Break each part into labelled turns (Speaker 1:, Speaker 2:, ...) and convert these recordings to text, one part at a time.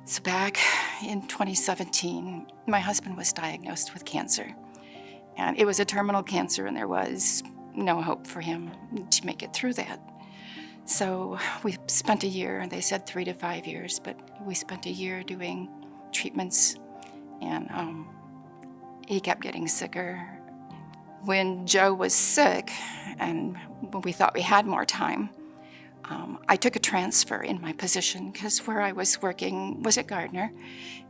Speaker 1: So back in 2017, my husband was diagnosed with cancer. And it was a terminal cancer, and there was no hope for him to make it through that. So we spent a year, and they said 3 to 5 years, but we spent a year doing treatments, and he kept getting sicker. When Joe was sick, and when we thought we had more time, I took a transfer in my position because where I was working was at Gardner,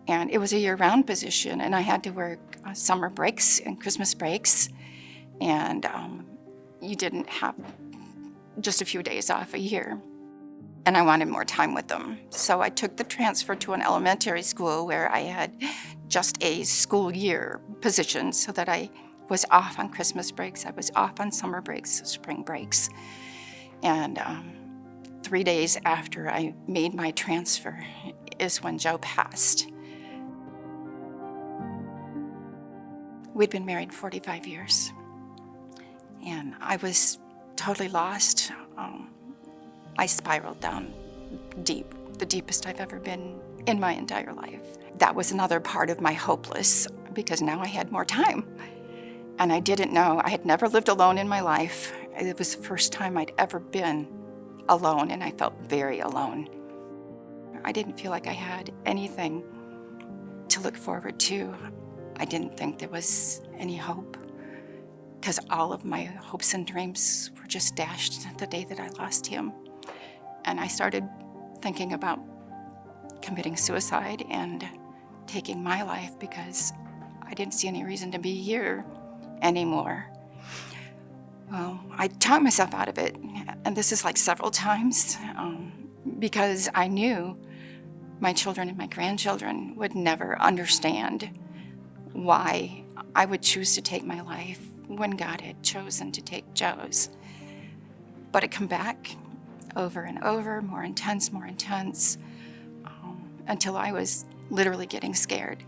Speaker 1: and it was a year-round position, and I had to work summer breaks and Christmas breaks, and you didn't have just a few days off a year, and I wanted more time with them. So I took the transfer to an elementary school where I had just a school year position so that I was off on Christmas breaks, I was off on summer breaks, spring breaks, and 3 days after I made my transfer is when Joe passed. We'd been married 45 years, and I was totally lost. I spiraled down deep, the deepest I've ever been in my entire life. That was another part of my hopeless, because now I had more time. And I didn't know, I had never lived alone in my life. It was the first time I'd ever been alone, and I felt very alone. I didn't feel like I had anything to look forward to. I didn't think there was any hope, because all of my hopes and dreams were just dashed the day that I lost him. And I started thinking about committing suicide and taking my life because I didn't see any reason to be here anymore. Well, I talked myself out of it, and this is like several times, because I knew my children and my grandchildren would never understand why I would choose to take my life when God had chosen to take Joe's. But it come back over and over, more intense, until I was literally getting scared.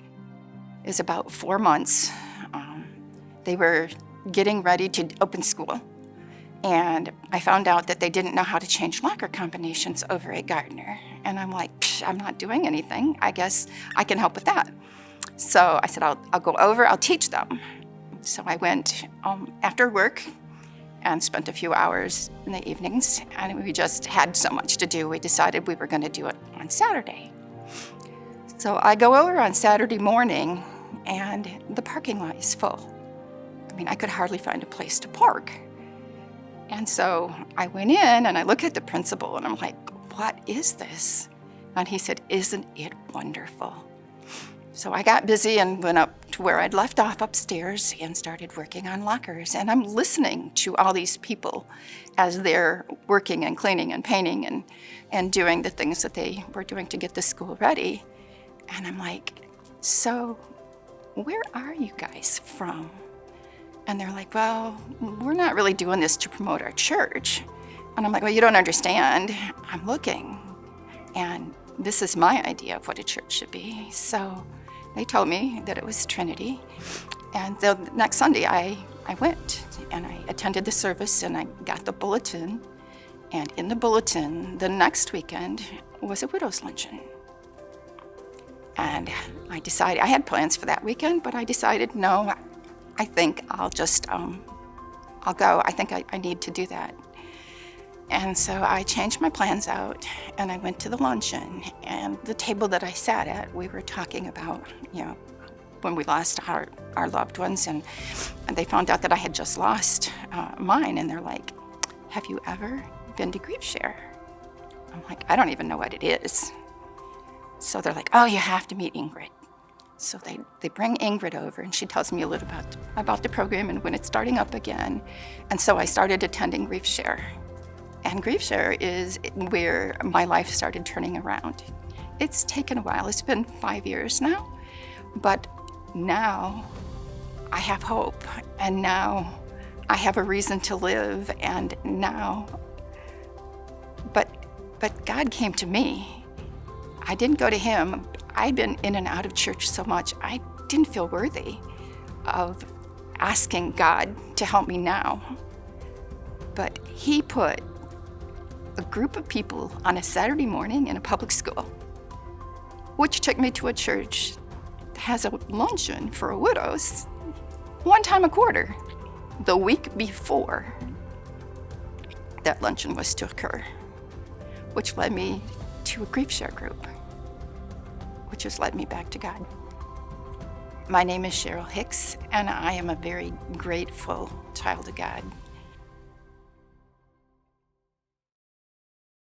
Speaker 1: It was about 4 months. They were getting ready to open school, and I found out that they didn't know how to change locker combinations over at Gardner. And I'm like, I'm not doing anything. I guess I can help with that. So I said, I'll go over, I'll teach them. So I went after work and spent a few hours in the evenings, and we just had so much to do, we decided we were going to do it on Saturday. So I go over on Saturday morning, and the parking lot is full. I mean, I could hardly find a place to park. And so I went in, and I look at the principal, and I'm like, what is this? And he said, isn't it wonderful? So I got busy and went up to where I'd left off upstairs and started working on lockers. And I'm listening to all these people as they're working and cleaning and painting and doing the things that they were doing to get the school ready. And I'm like, so where are you guys from? And they're like, well, we're not really doing this to promote our church. And I'm like, well, you don't understand. I'm looking, and this is my idea of what a church should be. So they told me that it was Trinity. And the next Sunday I went, and I attended the service, and I got the bulletin. And in the bulletin, the next weekend was a widow's luncheon. And I decided, I had plans for that weekend, but I decided, no, I think I'll just, I'll go. I think I need to do that. And so I changed my plans out, and I went to the luncheon. And the table that I sat at, we were talking about, when we lost our loved ones, and they found out that I had just lost mine, and they're like, have you ever been to Grief Share? I'm like, I don't even know what it is. So they're like, oh, you have to meet Ingrid. So they bring Ingrid over, and she tells me a little about the program and when it's starting up again. And so I started attending Grief Share. And Grief Share is where my life started turning around. It's taken a while. It's been 5 years now. But now I have hope, and now I have a reason to live, and now, but God came to me. I didn't go to him. I'd been in and out of church so much, I didn't feel worthy of asking God to help me now. But he put a group of people on a Saturday morning in a public school which took me to a church that has a luncheon for widows one time a quarter. The week before that luncheon was to occur, which led me to a grief share group, which has led me back to God. My name is Cheryl Hicks, and I am a very grateful child of God.